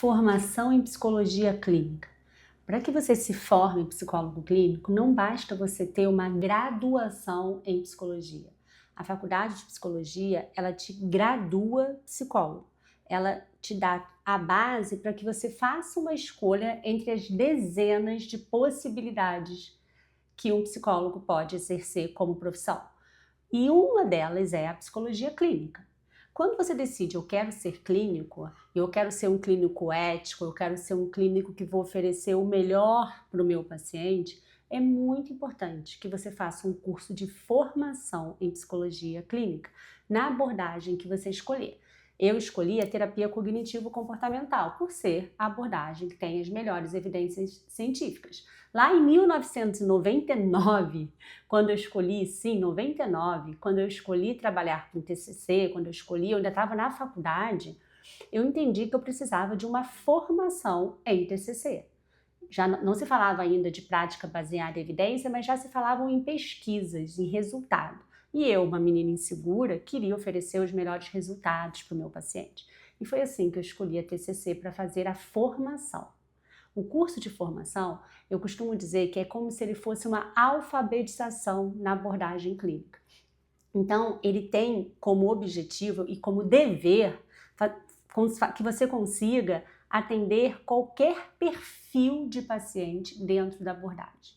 Formação em psicologia clínica. Para que você se forme em psicólogo clínico, não basta você ter uma graduação em psicologia. A faculdade de psicologia, ela te gradua psicólogo. Ela te dá a base para que você faça uma escolha entre as dezenas de possibilidades que um psicólogo pode exercer como profissão. E uma delas é a psicologia clínica. Quando você decide, eu quero ser clínico, eu quero ser um clínico ético, eu quero ser um clínico que vou oferecer o melhor para o meu paciente, é muito importante que você faça um curso de formação em psicologia clínica, na abordagem que você escolher. Eu escolhi a terapia cognitivo-comportamental, por ser a abordagem que tem as melhores evidências científicas. Lá em 1999, quando eu escolhi, sim, 99, quando eu escolhi trabalhar com TCC, quando eu escolhi, eu ainda estava na faculdade, eu entendi que eu precisava de uma formação em TCC. Já não se falava ainda de prática baseada em evidência, mas já se falavam em pesquisas, em resultado. E eu, uma menina insegura, queria oferecer os melhores resultados para o meu paciente. E foi assim que eu escolhi a TCC para fazer a formação. O curso de formação, eu costumo dizer que é como se ele fosse uma alfabetização na abordagem clínica. Então, ele tem como objetivo e como dever que você consiga atender qualquer perfil de paciente dentro da abordagem.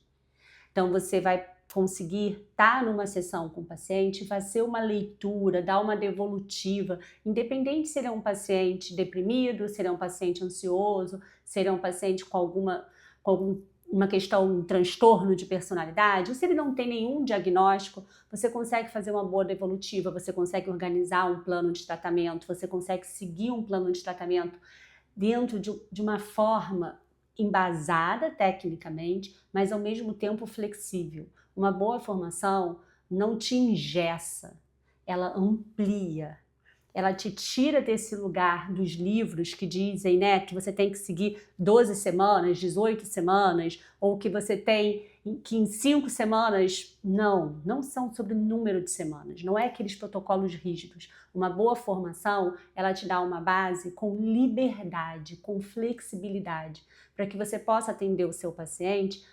Então, você vai conseguir estar numa sessão com o paciente, fazer uma leitura, dar uma devolutiva, independente se ele é um paciente deprimido, se ele é um paciente ansioso, se ele é um paciente com uma questão, um transtorno de personalidade, ou se ele não tem nenhum diagnóstico, você consegue fazer uma boa devolutiva, você consegue organizar um plano de tratamento, você consegue seguir um plano de tratamento dentro de uma forma embasada tecnicamente, mas ao mesmo tempo flexível. Uma boa formação não te engessa, ela amplia, ela te tira desse lugar dos livros que dizem, né, que você tem que seguir 12 semanas, 18 semanas, ou que você tem que em 5 semanas. Não são sobre o número de semanas, não é aqueles protocolos rígidos. Uma boa formação, ela te dá uma base com liberdade, com flexibilidade, para que você possa atender o seu paciente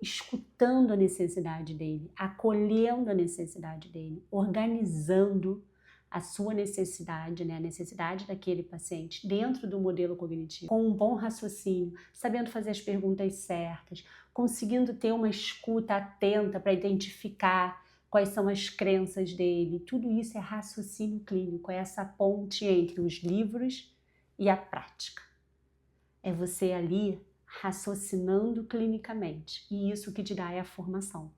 escutando a necessidade dele, acolhendo a necessidade dele, organizando a sua necessidade, né, a necessidade daquele paciente dentro do modelo cognitivo, com um bom raciocínio, sabendo fazer as perguntas certas, conseguindo ter uma escuta atenta para identificar quais são as crenças dele. Tudo isso é raciocínio clínico, é essa ponte entre os livros e a prática. É você ali raciocinando clinicamente, e isso que dirá é a formação.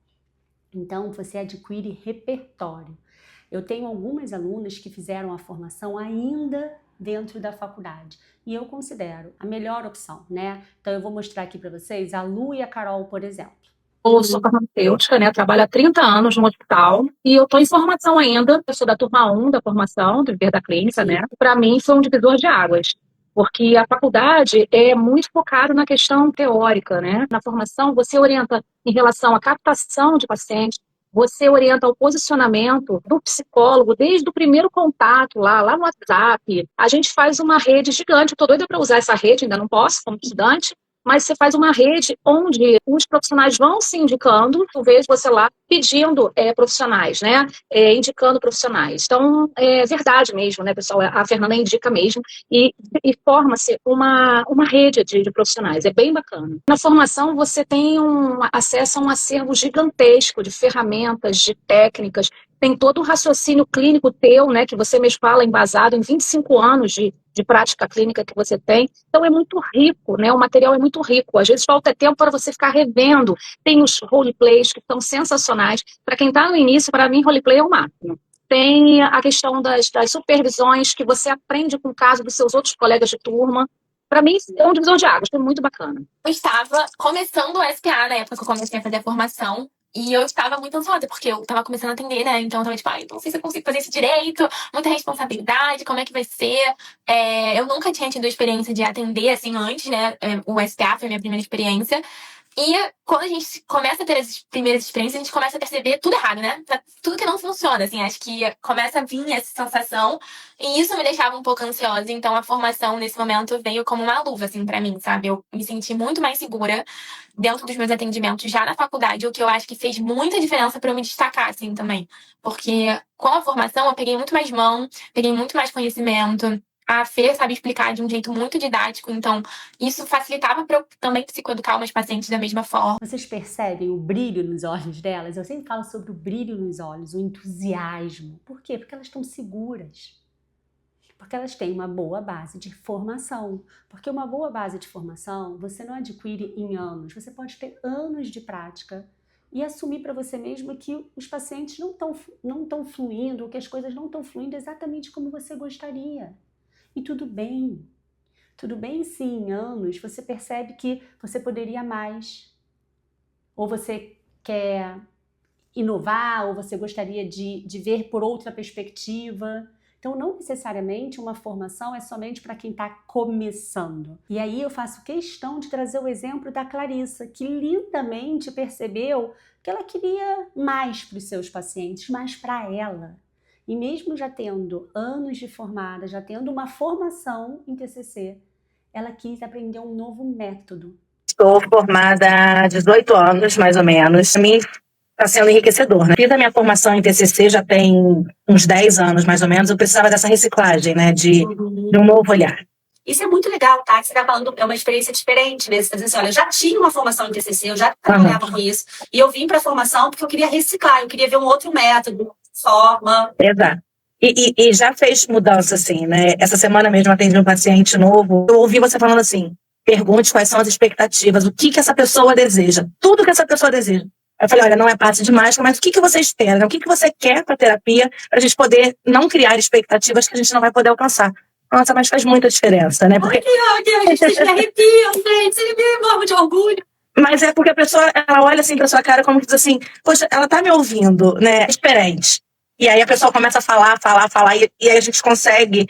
Então, você adquire repertório. Eu tenho algumas alunas que fizeram a formação ainda dentro da faculdade e eu considero a melhor opção, né? Então, eu vou mostrar aqui para vocês a Lu e a Carol, por exemplo. Eu sou farmacêutica, né? Trabalho há 30 anos no hospital e eu estou em formação ainda. Eu sou da turma 1 da formação, do Viver da Clínica, né? Para mim foi um divisor de águas, porque a faculdade é muito focada na questão teórica, né? Na formação você orienta em relação à captação de pacientes, você orienta o posicionamento do psicólogo desde o primeiro contato lá no WhatsApp. A gente faz uma rede gigante. Eu estou doida para usar essa rede, ainda não posso, como estudante. Mas você faz uma rede onde os profissionais vão se indicando, eu vejo você lá pedindo profissionais, né? Indicando profissionais. Então, é verdade mesmo, né, pessoal? A Fernanda indica mesmo e forma-se uma rede de profissionais. É bem bacana. Na formação, você tem acesso a um acervo gigantesco de ferramentas, de técnicas, tem todo o raciocínio clínico teu, né, que você mesmo fala, embasado em 25 anos de prática clínica que você tem. Então é muito rico, né? O material é muito rico. Às vezes falta tempo para você ficar revendo. Tem os roleplays que estão sensacionais. Para quem está no início, para mim, roleplay é o máximo. Tem a questão das supervisões, que você aprende com o caso dos seus outros colegas de turma. Para mim, é um divisor de águas, foi muito bacana. Eu estava começando o SPA na época que eu comecei a fazer a formação. E eu estava muito ansiosa, porque eu estava começando a atender, né? Então eu tava tipo, não sei se eu consigo fazer isso direito, muita responsabilidade, como é que vai ser? Eu nunca tinha tido experiência de atender assim antes, né? O SPA foi a minha primeira experiência. E quando a gente começa a ter as primeiras experiências, a gente começa a perceber tudo errado, né? Tudo que não funciona, assim. Acho que começa a vir essa sensação. E isso me deixava um pouco ansiosa. Então, a formação, nesse momento, veio como uma luva, assim, pra mim, sabe? Eu me senti muito mais segura dentro dos meus atendimentos já na faculdade, o que eu acho que fez muita diferença pra eu me destacar, assim, também. Porque com a formação, eu peguei muito mais mão, peguei muito mais conhecimento. A Fê sabe explicar de um jeito muito didático, então isso facilitava para eu também psicoeducar meus pacientes da mesma forma. Vocês percebem o brilho nos olhos delas? Eu sempre falo sobre o brilho nos olhos, o entusiasmo. Por quê? Porque elas estão seguras. Porque elas têm uma boa base de formação. Porque uma boa base de formação você não adquire em anos. Você pode ter anos de prática e assumir para você mesma que os pacientes não estão fluindo, ou que as coisas não estão fluindo exatamente como você gostaria. E tudo bem. Tudo bem se em anos você percebe que você poderia mais. Ou você quer inovar, ou você gostaria de ver por outra perspectiva. Então, não necessariamente uma formação é somente para quem está começando. E aí eu faço questão de trazer o exemplo da Clarissa, que lindamente percebeu que ela queria mais para os seus pacientes, mais para ela. E mesmo já tendo anos de formada, já tendo uma formação em TCC, ela quis aprender um novo método. Estou formada há 18 anos, mais ou menos. Para mim está sendo enriquecedor, né? Fiz a minha formação em TCC já tem uns 10 anos, mais ou menos. Eu precisava dessa reciclagem, né? De um novo olhar. Isso é muito legal, tá? Que você tá falando, é uma experiência diferente, né? Você tá dizendo assim, olha, eu já tinha uma formação em TCC, eu já trabalhava com isso, e eu vim para a formação porque eu queria reciclar, eu queria ver um outro método, forma. Exato. E já fez mudança, assim, né? Essa semana mesmo eu atendi um paciente novo. Eu ouvi você falando assim, pergunte quais são as expectativas, o que essa pessoa deseja, tudo que essa pessoa deseja. Aí eu falei, olha, não é parte de mágica, mas o que você espera? O que você quer para a terapia, para a gente poder não criar expectativas que a gente não vai poder alcançar? Nossa, mas faz muita diferença, né? Porque... a gente me arrepia, gente, você me morre de orgulho. Mas é porque a pessoa, ela olha assim pra sua cara como que diz assim, poxa, ela tá me ouvindo, né? É diferente. E aí a pessoa começa a falar, e aí a gente consegue,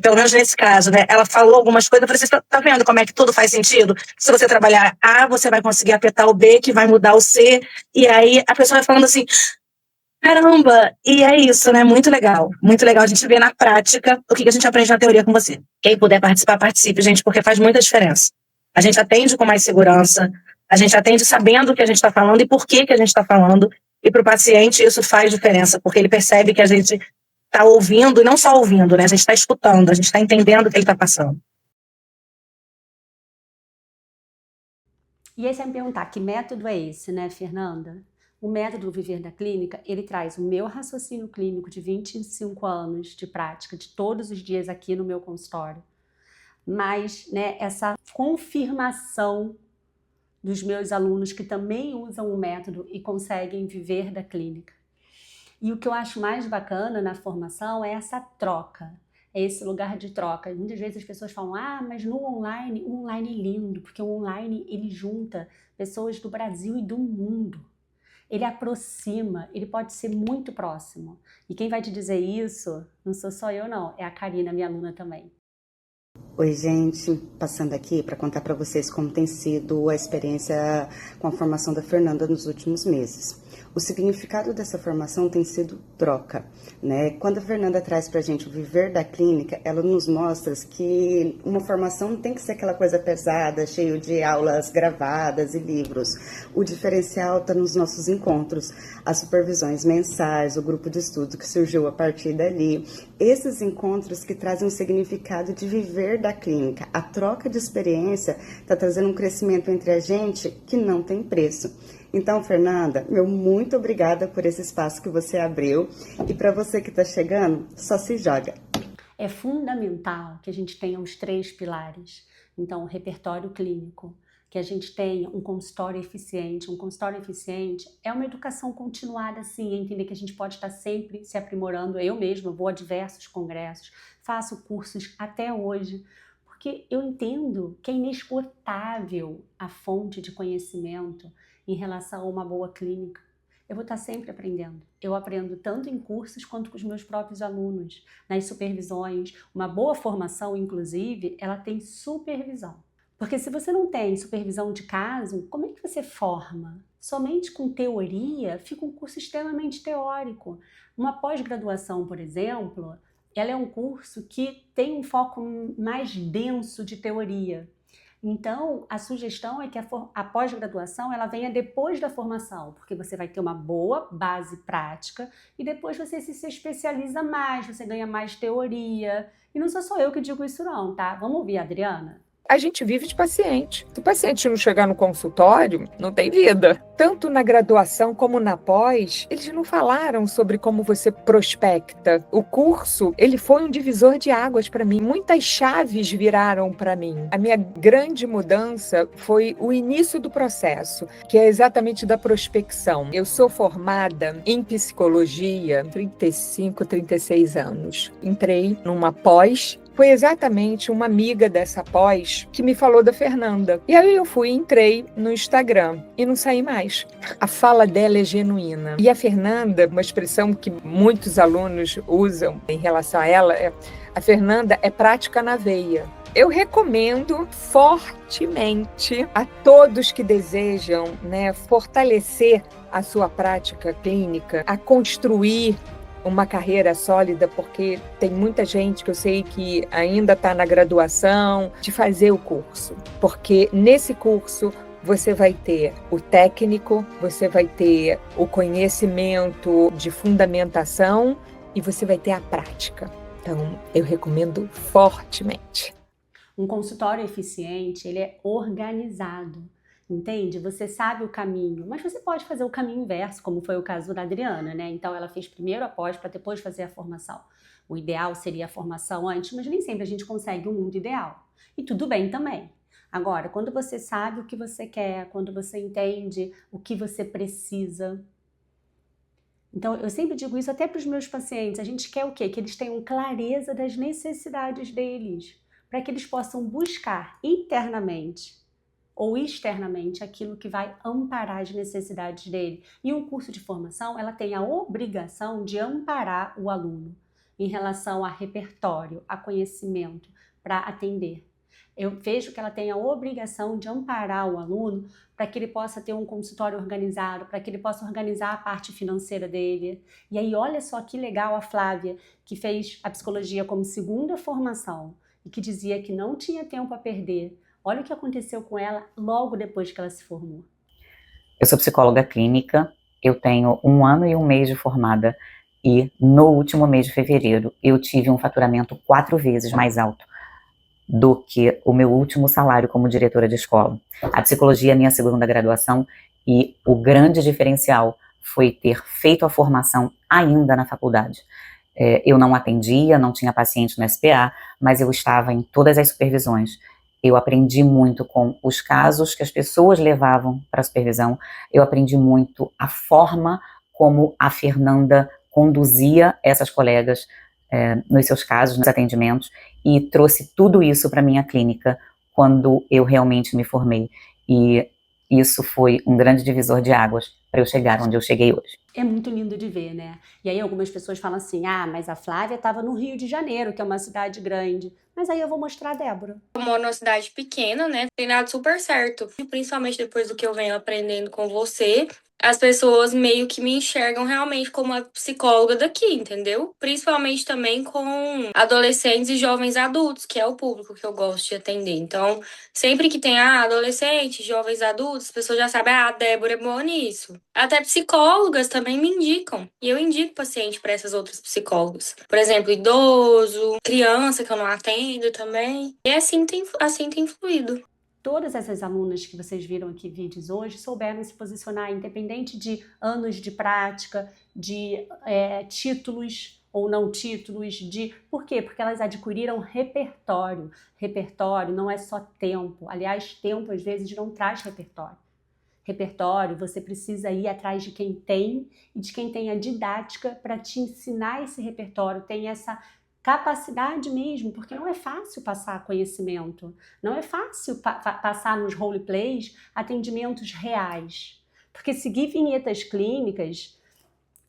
pelo menos nesse caso, né? Ela falou algumas coisas, eu falei, você tá vendo como é que tudo faz sentido? Se você trabalhar A, você vai conseguir apertar o B, que vai mudar o C, e aí a pessoa vai falando assim, caramba, e é isso, né? Muito legal a gente ver na prática o que a gente aprende na teoria com você. Quem puder participar, participe, gente, porque faz muita diferença. A gente atende com mais segurança, a gente atende sabendo o que a gente está falando e por que a gente está falando, e para o paciente isso faz diferença, porque ele percebe que a gente está ouvindo, e não só ouvindo, né? A gente está escutando, a gente está entendendo o que ele está passando. E aí você vai me perguntar, que método é esse, né, Fernanda? O método Viver da Clínica, ele traz o meu raciocínio clínico de 25 anos de prática, de todos os dias aqui no meu consultório, mas, né, essa confirmação dos meus alunos que também usam o método e conseguem viver da clínica. E o que eu acho mais bacana na formação é essa troca, é esse lugar de troca. Muitas vezes as pessoas falam, mas no online, o online é lindo, porque o online ele junta pessoas do Brasil e do mundo. Ele aproxima, ele pode ser muito próximo. E quem vai te dizer isso não sou só eu não, é a Karina, minha aluna também. Oi, gente, passando aqui para contar para vocês como tem sido a experiência com a formação da Fernanda nos últimos meses. O significado dessa formação tem sido troca, né? Quando a Fernanda traz para a gente o viver da clínica, ela nos mostra que uma formação não tem que ser aquela coisa pesada, cheio de aulas gravadas e livros. O diferencial está nos nossos encontros, as supervisões mensais, o grupo de estudo que surgiu a partir dali. Esses encontros que trazem um significado de viver da clínica. A troca de experiência está trazendo um crescimento entre a gente que não tem preço. Então, Fernanda, meu muito obrigada por esse espaço que você abriu. E para você que está chegando, só se joga. É fundamental que a gente tenha os 3 pilares. Então, o repertório clínico, que a gente tenha um consultório eficiente. Um consultório eficiente é uma educação continuada, sim, entender que a gente pode estar sempre se aprimorando. Eu mesma vou a diversos congressos, faço cursos até hoje, porque eu entendo que é inesgotável a fonte de conhecimento em relação a uma boa clínica. Eu vou estar sempre aprendendo. Eu aprendo tanto em cursos quanto com os meus próprios alunos, nas supervisões. Uma boa formação, inclusive, ela tem supervisão. Porque se você não tem supervisão de caso, como é que você forma? Somente com teoria fica um curso extremamente teórico. Uma pós-graduação, por exemplo, ela é um curso que tem um foco mais denso de teoria. Então, a sugestão é que a pós-graduação ela venha depois da formação, porque você vai ter uma boa base prática e depois você se especializa mais, você ganha mais teoria. E não sou só eu que digo isso não, tá? Vamos ouvir a Adriana? A gente vive de paciente. Se o paciente não chegar no consultório, não tem vida. Tanto na graduação como na pós, eles não falaram sobre como você prospecta. O curso, ele foi um divisor de águas para mim. Muitas chaves viraram para mim. A minha grande mudança foi o início do processo, que é exatamente da prospecção. Eu sou formada em psicologia, 35, 36 anos. Entrei numa pós. Foi exatamente uma amiga dessa pós que me falou da Fernanda. E aí eu entrei no Instagram e não saí mais. A fala dela é genuína. E a Fernanda, uma expressão que muitos alunos usam em relação a ela, a Fernanda é prática na veia. Eu recomendo fortemente a todos que desejam, fortalecer a sua prática clínica, a construir uma carreira sólida, porque tem muita gente que eu sei que ainda está na graduação, de fazer o curso. Porque nesse curso você vai ter o técnico, você vai ter o conhecimento de fundamentação e você vai ter a prática. Então, eu recomendo fortemente. Um consultório eficiente, ele é organizado. Entende? Você sabe o caminho, mas você pode fazer o caminho inverso, como foi o caso da Adriana, né? Então ela fez primeiro a pós para depois fazer a formação. O ideal seria a formação antes, mas nem sempre a gente consegue um mundo ideal. E tudo bem também. Agora, quando você sabe o que você quer, quando você entende o que você precisa. Então, eu sempre digo isso até para os meus pacientes. A gente quer o quê? Que eles tenham clareza das necessidades deles, para que eles possam buscar internamente ou externamente aquilo que vai amparar as necessidades dele. E um curso de formação, ela tem a obrigação de amparar o aluno em relação a repertório, a conhecimento, para atender. Eu vejo que ela tem a obrigação de amparar o aluno para que ele possa ter um consultório organizado, para que ele possa organizar a parte financeira dele. E aí, olha só que legal a Flávia, que fez a psicologia como segunda formação e que dizia que não tinha tempo a perder. Olha o que aconteceu com ela logo depois que ela se formou. Eu sou psicóloga clínica, eu tenho 1 ano e 1 mês de formada e no último mês de fevereiro eu tive um faturamento 4 vezes mais alto do que o meu último salário como diretora de escola. A psicologia é a minha segunda graduação e o grande diferencial foi ter feito a formação ainda na faculdade. Eu não atendia, não tinha paciente no SPA, mas eu estava em todas as supervisões. Eu aprendi muito com os casos que as pessoas levavam para a supervisão. Eu aprendi muito a forma como a Fernanda conduzia essas colegas nos seus casos, nos atendimentos, e trouxe tudo isso para a minha clínica quando eu realmente me formei. E isso foi um grande divisor de águas para eu chegar onde eu cheguei hoje. É muito lindo de ver, né? E aí algumas pessoas falam assim, mas a Flávia estava no Rio de Janeiro, que é uma cidade grande. Mas aí eu vou mostrar a Débora. Eu moro numa cidade pequena, né? Tem dado super certo. E principalmente depois do que eu venho aprendendo com você, as pessoas meio que me enxergam realmente como a psicóloga daqui, entendeu? Principalmente também com adolescentes e jovens adultos, que é o público que eu gosto de atender. Então, sempre que tem adolescentes, jovens adultos, as pessoas já sabem, a Débora é boa nisso. Até psicólogas também me indicam. E eu indico paciente para essas outras psicólogas. Por exemplo, idoso, criança que eu não atendo também. E assim tem fluído. Todas essas alunas que vocês viram aqui vídeos hoje souberam se posicionar, independente de anos de prática, de títulos ou não títulos, Por quê? Porque elas adquiriram repertório. Repertório não é só tempo. Aliás, tempo às vezes não traz repertório. Repertório, você precisa ir atrás de quem tem e de quem tem a didática para te ensinar esse repertório, tem essa capacidade mesmo, porque não é fácil passar conhecimento, não é fácil passar nos roleplays atendimentos reais, porque seguir vinhetas clínicas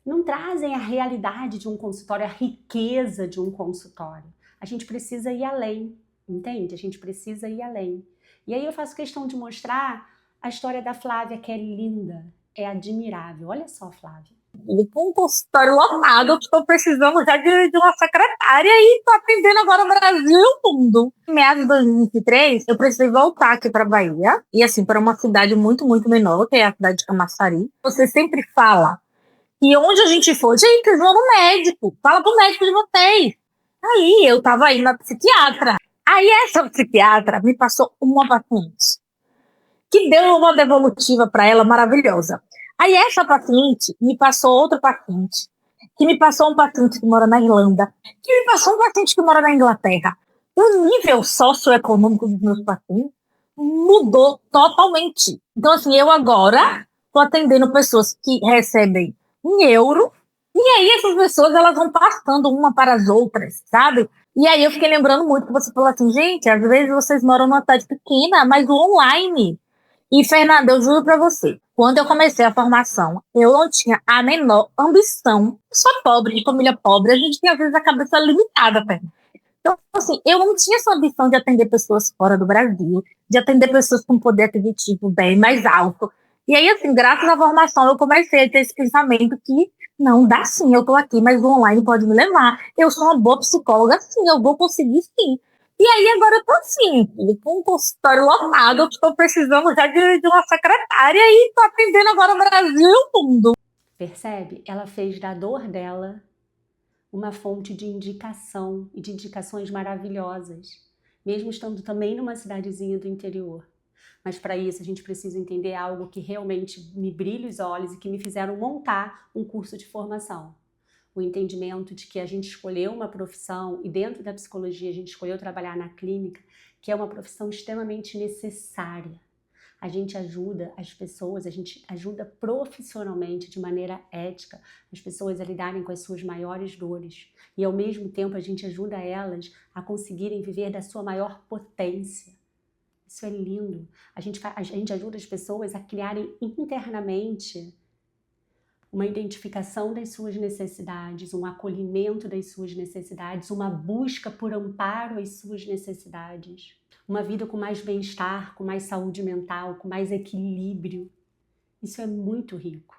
não trazem a realidade de um consultório, a riqueza de um consultório. A gente precisa ir além. Entende? A gente precisa ir além. E aí eu faço questão de mostrar a história da Flávia, que é linda, é admirável. Olha só, Flávia. E com um consultório lotado, eu estou precisando já de uma secretária e estou atendendo agora o Brasil e o mundo. Em meados de 2023, eu precisei voltar aqui para Bahia, e assim, para uma cidade muito, muito menor, que é a cidade de Camaçari. Você sempre fala, e onde a gente for, gente, vão no médico, fala pro médico de vocês. Aí eu tava aí na psiquiatra. Aí essa psiquiatra me passou uma paciente, que deu uma devolutiva para ela maravilhosa. Aí essa paciente me passou outra paciente, que me passou um paciente que mora na Irlanda, que me passou um paciente que mora na Inglaterra. O nível socioeconômico dos meus pacientes mudou totalmente. Então, assim, eu agora estou atendendo pessoas que recebem em euro, e aí essas pessoas elas vão passando uma para as outras, sabe? E aí eu fiquei lembrando muito que você falou assim, gente, às vezes vocês moram numa cidade pequena, mas o online. E, Fernanda, eu juro pra você, quando eu comecei a formação, eu não tinha a menor ambição. Sou pobre, de família pobre, a gente tem, às vezes, a cabeça limitada, Fernanda. Então, assim, eu não tinha essa ambição de atender pessoas fora do Brasil, de atender pessoas com poder aquisitivo bem mais alto. E aí, assim, graças à formação, eu comecei a ter esse pensamento que, não, dá sim, eu tô aqui, mas o online pode me levar. Eu sou uma boa psicóloga, sim, eu vou conseguir sim. E aí agora eu tô assim, com um consultório lotado, eu estou precisando já de uma secretária e estou atendendo agora o Brasil e o mundo. Percebe? Ela fez da dor dela uma fonte de indicação e de indicações maravilhosas, mesmo estando também numa cidadezinha do interior. Mas para isso a gente precisa entender algo que realmente me brilha os olhos e que me fizeram montar um curso de formação. O entendimento de que a gente escolheu uma profissão e dentro da psicologia a gente escolheu trabalhar na clínica, que é uma profissão extremamente necessária. A gente ajuda as pessoas, a gente ajuda profissionalmente, de maneira ética, as pessoas a lidarem com as suas maiores dores. E ao mesmo tempo a gente ajuda elas a conseguirem viver da sua maior potência. Isso é lindo. A gente ajuda as pessoas a criarem internamente uma identificação das suas necessidades, um acolhimento das suas necessidades, uma busca por amparo às suas necessidades, uma vida com mais bem-estar, com mais saúde mental, com mais equilíbrio. Isso é muito rico.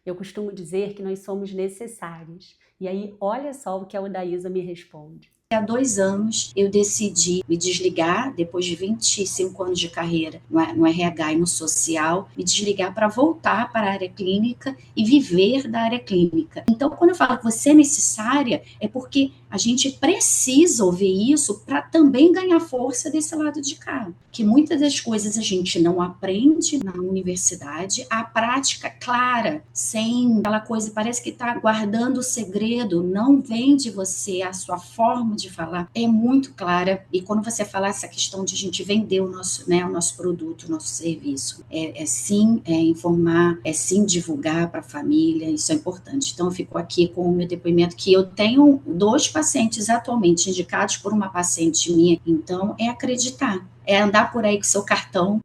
Eu costumo dizer que nós somos necessários. E aí, olha só o que a Odaísa me responde. Há 2 anos eu decidi me desligar, depois de 25 anos de carreira no RH e no social, me desligar para voltar para a área clínica e viver da área clínica. Então, quando eu falo que você é necessária, é porque a gente precisa ouvir isso para também ganhar força desse lado de cá. Que muitas das coisas a gente não aprende na universidade, a prática clara, sem aquela coisa, parece que está guardando o segredo, não vem de você, a sua forma de falar é muito clara. E quando você fala essa questão de a gente vender o nosso produto, o nosso serviço, é sim informar, é sim divulgar para a família, isso é importante. Então eu fico aqui com o meu depoimento que eu tenho 2 pacientes atualmente indicados por uma paciente minha, então é acreditar, é andar por aí com seu cartão.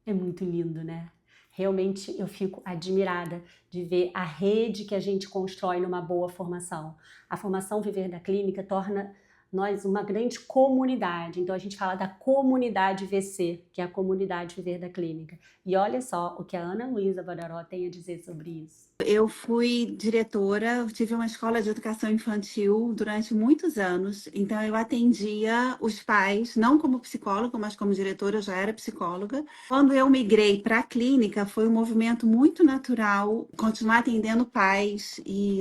É muito lindo, né? Realmente eu fico admirada de ver a rede que a gente constrói numa boa formação. A formação Viver da Clínica torna nós uma grande comunidade. Então a gente fala da comunidade VC, que é a comunidade Viver da Clínica. E olha só o que a Ana Luísa Badaró tem a dizer sobre isso. Eu fui diretora, tive uma escola de educação infantil durante muitos anos, então eu atendia os pais, não como psicóloga, mas como diretora, eu já era psicóloga. Quando eu migrei para a clínica, foi um movimento muito natural continuar atendendo pais e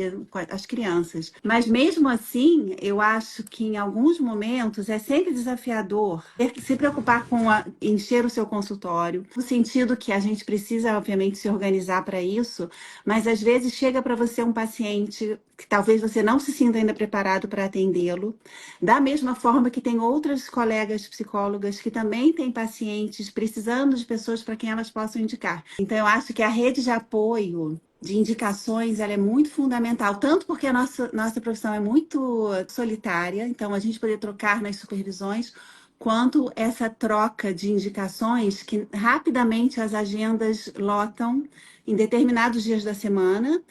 as crianças. Mas mesmo assim, eu acho que em alguns momentos é sempre desafiador ter que se preocupar com encher o seu consultório, no sentido que a gente precisa, obviamente, se organizar para isso, mas às vezes chega para você um paciente que talvez você não se sinta ainda preparado para atendê-lo, da mesma forma que tem outras colegas psicólogas que também têm pacientes precisando de pessoas para quem elas possam indicar. Então, eu acho que a rede de apoio de indicações, ela é muito fundamental, tanto porque a nossa profissão é muito solitária, então a gente poder trocar nas supervisões, quanto essa troca de indicações que rapidamente as agendas lotam em determinados dias da semana.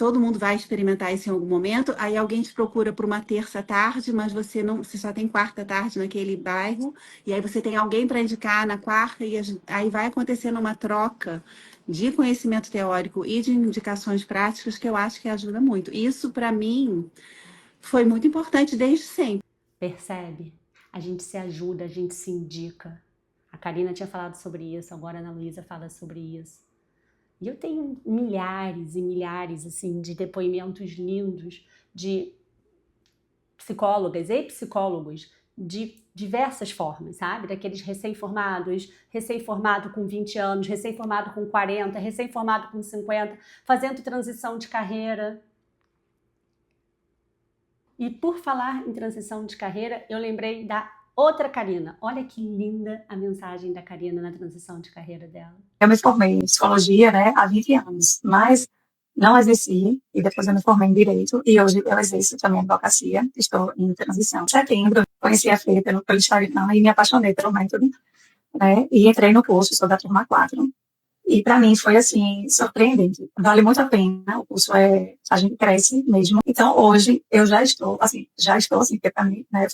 todo mundo vai experimentar isso em algum momento, aí alguém te procura por uma terça tarde, mas você só tem quarta tarde naquele bairro, e aí você tem alguém para indicar na quarta, e aí vai acontecendo uma troca de conhecimento teórico e de indicações práticas que eu acho que ajuda muito. Isso, para mim, foi muito importante desde sempre. Percebe? A gente se ajuda, a gente se indica. A Karina tinha falado sobre isso, agora a Ana Luísa fala sobre isso. E eu tenho milhares e milhares assim, de depoimentos lindos de psicólogas e psicólogos de diversas formas, sabe? Daqueles recém-formados, recém-formado com 20 anos, recém-formado com 40, recém-formado com 50, fazendo transição de carreira. E por falar em transição de carreira, eu lembrei da outra Karina. Olha que linda a mensagem da Karina na transição de carreira dela. Eu me formei em psicologia, né, há 20 anos, mas não exerci, e depois eu me formei em direito, e hoje eu exerço também advocacia, estou em transição. Em setembro, conheci a Fê pelo Instagram e me apaixonei pelo método, né, e entrei no curso, sou da turma 4. E para mim foi assim, surpreendente. Vale muito a pena, o curso a gente cresce mesmo. Então hoje eu já estou assim, porque para mim, né,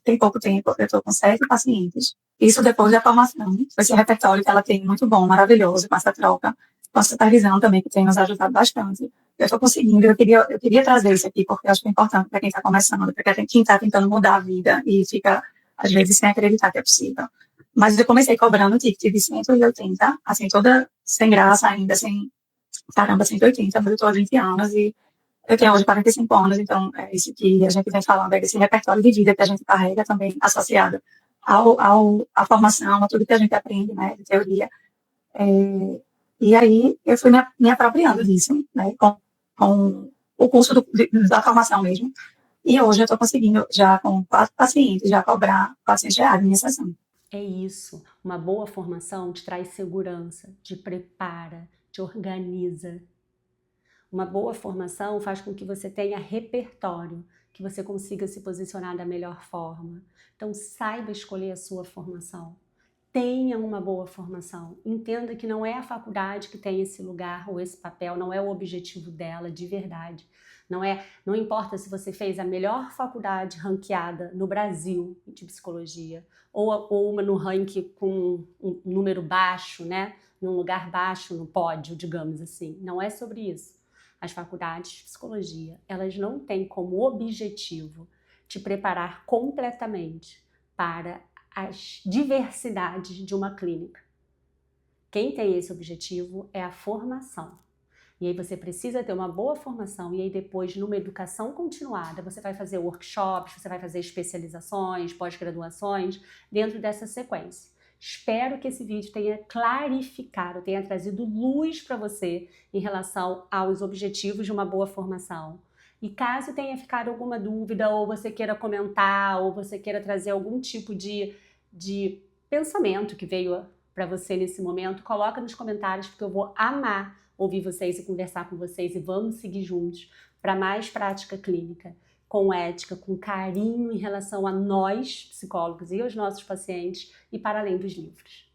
tem pouco tempo, eu estou com 7 pacientes. Isso depois da formação. Esse repertório que ela tem muito bom, maravilhoso, com essa troca, com a supervisão também, que tem nos ajudado bastante. Eu estou conseguindo, eu queria trazer isso aqui, porque eu acho que é importante para quem está começando, para quem está tentando mudar a vida e fica, às vezes, sem acreditar que é possível. Mas eu comecei cobrando o ticket de 180, assim, toda sem graça ainda, assim, caramba, 180, mas eu tô há 20 anos e eu tenho hoje 45 anos, então é isso que a gente vem falando, é desse repertório de vida que a gente carrega também associado à formação, a tudo que a gente aprende, né, de teoria. E aí eu fui me apropriando disso, né, com o curso da formação mesmo. E hoje eu estou conseguindo, já com 4 pacientes, já cobrar R$400 minha sessão. É isso. Uma boa formação te traz segurança, te prepara, te organiza. Uma boa formação faz com que você tenha repertório, que você consiga se posicionar da melhor forma. Então, saiba escolher a sua formação. Tenha uma boa formação. Entenda que não é a faculdade que tem esse lugar ou esse papel, não é o objetivo dela de verdade. Não importa se você fez a melhor faculdade ranqueada no Brasil de psicologia ou uma no ranking com um número baixo, né? Num lugar baixo no pódio, digamos assim. Não é sobre isso. As faculdades de psicologia, elas não têm como objetivo te preparar completamente para as diversidades de uma clínica. Quem tem esse objetivo é a formação. E aí você precisa ter uma boa formação e aí depois, numa educação continuada, você vai fazer workshops, você vai fazer especializações, pós-graduações dentro dessa sequência. Espero que esse vídeo tenha clarificado, tenha trazido luz para você em relação aos objetivos de uma boa formação. E caso tenha ficado alguma dúvida, ou você queira comentar, ou você queira trazer algum tipo de pensamento que veio para você nesse momento, coloca nos comentários, porque eu vou amar ouvir vocês e conversar com vocês, e vamos seguir juntos para mais prática clínica, com ética, com carinho em relação a nós, psicólogos, e aos nossos pacientes, e para além dos livros.